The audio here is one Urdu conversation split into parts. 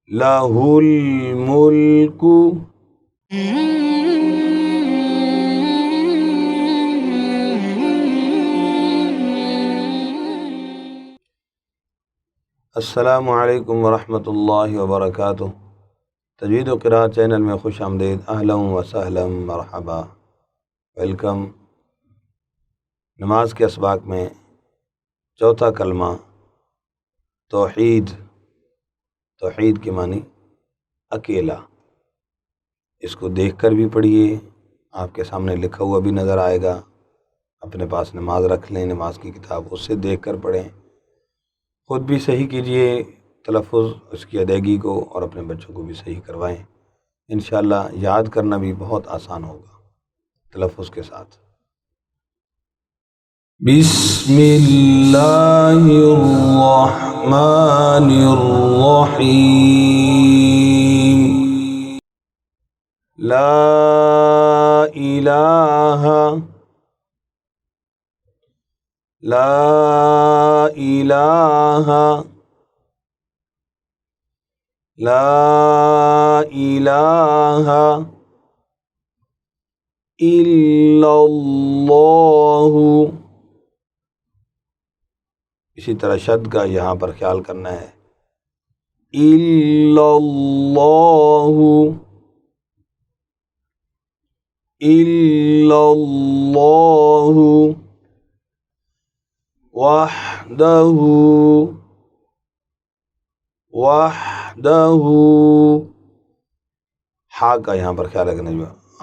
لہ الملک. السلام علیکم ورحمۃ اللہ وبرکاتہ. تجوید و قراءت چینل میں خوش آمدید. اہلا و سہلا مرحبا، ویلکم. نماز کے اسباق میں چوتھا کلمہ توحید. توحید کے معنی اکیلا. اس کو دیکھ کر بھی پڑھیے، آپ کے سامنے لکھا ہوا بھی نظر آئے گا. اپنے پاس نماز رکھ لیں، نماز کی کتاب، اس سے دیکھ کر پڑھیں. خود بھی صحیح کیجئے تلفظ اس کی ادائیگی کو، اور اپنے بچوں کو بھی صحیح کروائیں. انشاءاللہ یاد کرنا بھی بہت آسان ہوگا تلفظ کے ساتھ. بسم اللہ الرحمن الرحیم. لا الہ لا الہ لا الہ الا اللہ. اسی طرح شد کا یہاں پر خیال کرنا ہے. الا اللہ الا اللہ وحدہ وحدہ. ہا کا یہاں پر خیال رکھنا ہے،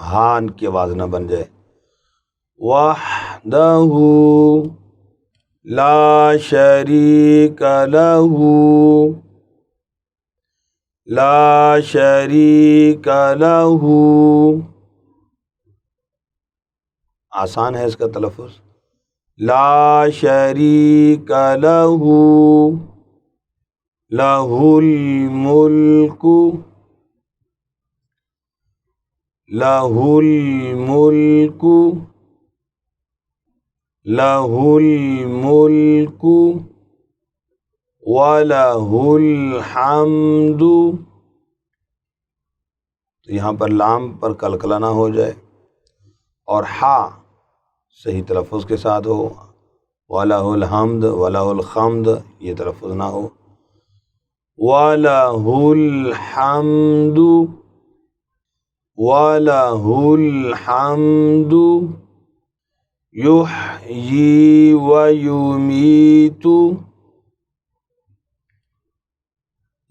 ہان کی آواز نہ بن جائے. وحدہ لا شریک لہ لا شریک لہ. آسان ہے اس کا تلفظ. لا شریک لہ لہ الملک لہ الملک لہ الملک ولہ الحمد. تو یہاں پر لام پر قلقلہ نہ ہو جائے، اور ہا صحیح تلفظ کے ساتھ ہو. وَلَهُ الْحَمْدُ وَلَهُ الْحَمْدُ یہ تلفظ نہ ہو. وَلَهُ الْحَمْدُ وَلَهُ الْحَمْدُ يُحْيِي وَيُمِيتُ.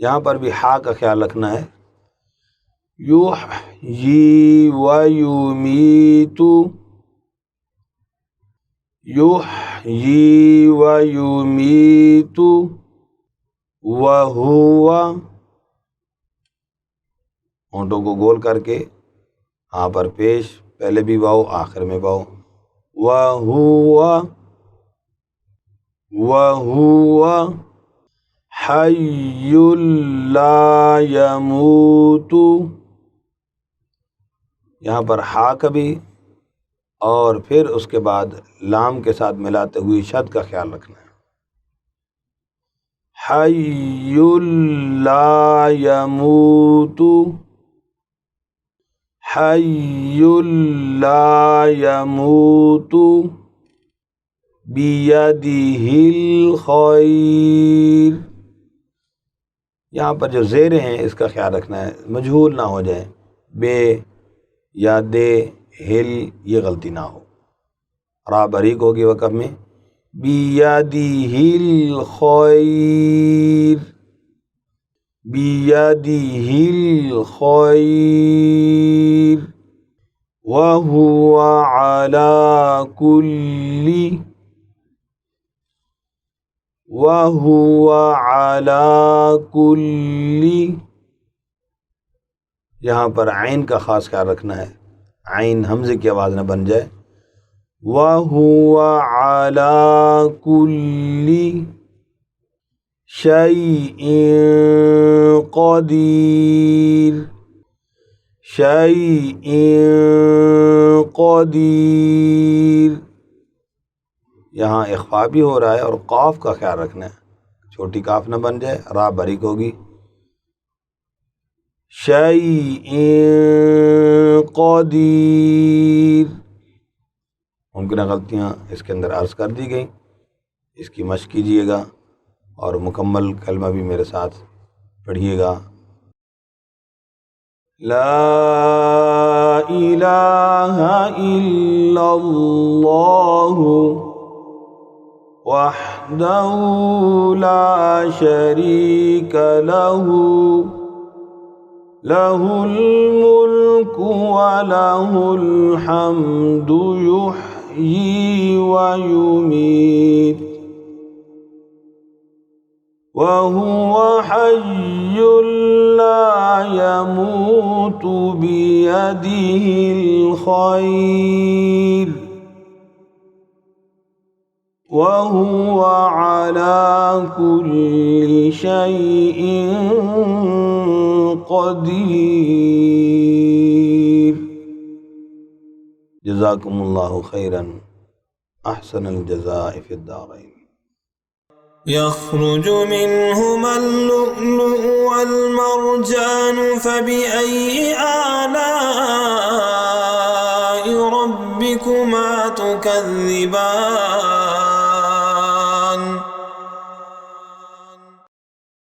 یہاں پر بھی ہا کا خیال رکھنا ہے. يُحْيِي وَيُمِيتُ يُحْيِي وَيُمِيتُ وَهُوَ. ہونٹوں کو گول کر کے ہاں پر پیش، پہلے بھی واو آخر میں واو. وَهُوَ وَهُوَ حَيٌّ لَا يَمُوتُ. یہاں پر ہا کبھی اور پھر اس کے بعد لام کے ساتھ ملاتے ہوئے شد کا خیال رکھنا ہے. حَيٌّ لَا يَمُوتُ حَيٌّ لَا يَمُوتُ بِيَدِهِ الْخَيْرُ. یہاں پر جو زیریں ہیں اس کا خیال رکھنا ہے، مجہول نہ ہو جائے. بے یا دے ہل یہ غلطی نہ ہو. را باریک ہوگی وقف میں. بِيَدِهِ الْخَيْرُ بِيَدِهِ الْخَيْرُ وَهُوَ عَلَى كُلِّ وَهُوَ عَلَى كُلِّ. یہاں پر عین کا خاص خیال رکھنا ہے، عین حمزے کی آواز نہ بن جائے. وَهُوَ عَلَى كُلِّ شَيْءٍ قَدِيرٌ شَيْءٍ قَدِيرٌ. یہاں اخفا بھی ہو رہا ہے، اور قاف کا خیال رکھنا ہے، چھوٹی کاف نہ بن جائے. را باریک ہوگی. شَيْءٍ قدیر۔ ممکنہ غلطیاں اس کے اندر عرض کر دی گئیں، اس کی مشق کیجیے گا اور مکمل کلمہ بھی میرے ساتھ پڑھیے گا۔ لا الہ الا اللہ وحدہ لا شریک لہ لہ الملک ولہ الحمد یحیی ویمیت وَهُوَ حَيٌّ لَا يَمُوتُ بِيَدِهِ الْخَيْرُ وَهُوَ عَلَى كُلِّ شَيْءٍ قَدِيرٌ۔ جزاکم اللہ خیرا، احسن الجزاء فی الدارین۔ يخرج منهما اللؤلؤ والمرجان فبأي آلاء ربكما تكذبان